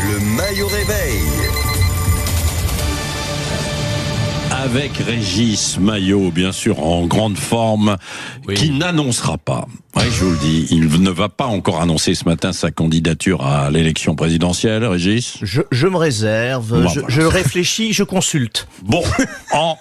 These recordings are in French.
Le Maillot Réveil. Avec Régis Maillot, bien sûr, en grande forme, qui n'annoncera pas. Oui, je vous le dis, il ne va pas encore annoncer ce matin sa candidature à l'élection présidentielle, Régis. Je me réserve, je réfléchis, je consulte. Bon,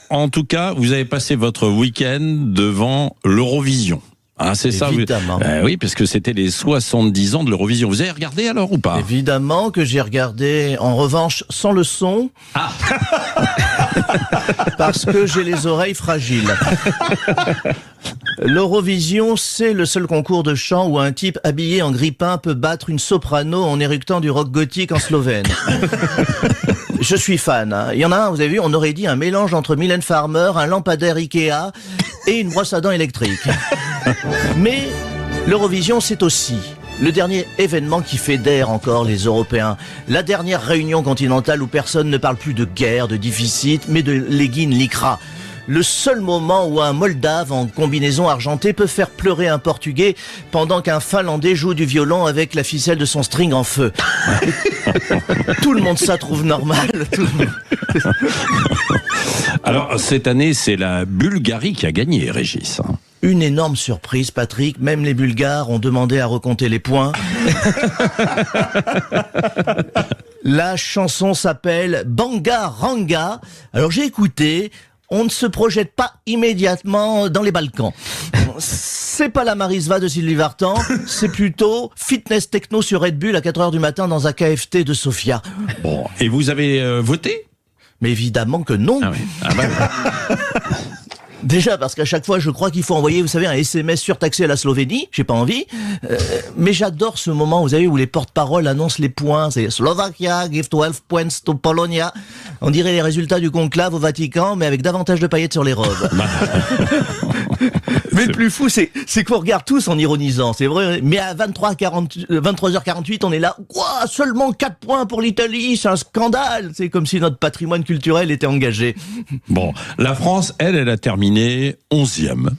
en tout cas, vous avez passé votre week-end devant l'Eurovision. Ah, c'est ça. Évidemment. Oui, parce que c'était les 70 ans de l'Eurovision. Vous avez regardé alors ou pas? Évidemment que j'ai regardé, en revanche, sans le son. Ah. Parce que j'ai les oreilles fragiles. L'Eurovision, c'est le seul concours de chant où un type habillé en grippin peut battre une soprano en éructant du rock gothique en slovène. Je suis fan. Hein. Il y en a un, vous avez vu, on aurait dit un mélange entre Mylène Farmer, un lampadaire Ikea et une brosse à dents électrique. Mais l'Eurovision, c'est aussi le dernier événement qui fédère encore les Européens. La dernière réunion continentale où personne ne parle plus de guerre, de déficit, mais de leggings lycra. Le seul moment où un Moldave en combinaison argentée peut faire pleurer un Portugais pendant qu'un Finlandais joue du violon avec la ficelle de son string en feu. Tout le monde ça trouve normal. Alors, cette année, c'est la Bulgarie qui a gagné, Régis. Une énorme surprise, Patrick. Même les Bulgares ont demandé à recompter les points. La chanson s'appelle Bangaranga. Alors j'ai écouté. On ne se projette pas immédiatement dans les Balkans. C'est pas la Marisva de Sylvie Vartan, c'est plutôt fitness techno sur Red Bull à 4h du matin dans un KFT de Sofia. Bon, et vous avez voté? Mais évidemment que non. Ah oui. Ah bah. Déjà parce qu'à chaque fois je crois qu'il faut envoyer, vous savez, un SMS surtaxé à la Slovénie, j'ai pas envie, mais j'adore ce moment, vous savez, où les porte-paroles annoncent les points, c'est Slovakia give 12 points to Polonia. On dirait les résultats du conclave au Vatican, mais avec davantage de paillettes sur les robes. Mais le plus fou, c'est qu'on regarde tous en ironisant, c'est vrai, mais à 23h48, on est là, quoi, seulement 4 points pour l'Italie, c'est un scandale, c'est comme si notre patrimoine culturel était engagé. Bon, la France, elle a terminé 11e.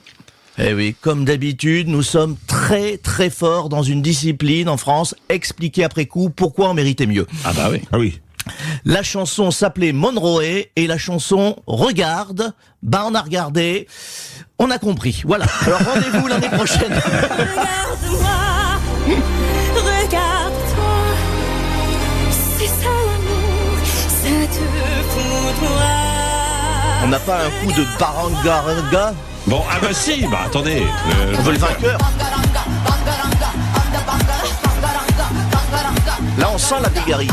Eh oui, comme d'habitude, nous sommes très très forts dans une discipline en France. Expliquer après coup pourquoi on méritait mieux. Ah bah oui. Ah oui. La chanson s'appelait Monroe et la chanson Regarde. Bah on a regardé, on a compris. Voilà. Alors rendez-vous l'année prochaine. Regarde-moi, regarde-toi. C'est ça l'amour, ça te foudroie. On n'a pas un coup de baranga? Bon, ah bah si, bah attendez. On veut le vainqueur. Là, on sent la Bulgarie.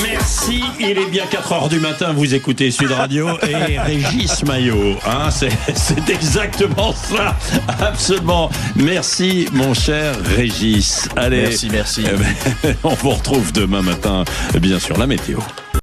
Merci, il est bien 4h du matin, vous écoutez Sud Radio et Régis Maillot, hein, c'est exactement ça, absolument. Merci mon cher Régis. Allez, merci. On vous retrouve demain matin, bien sûr, la météo.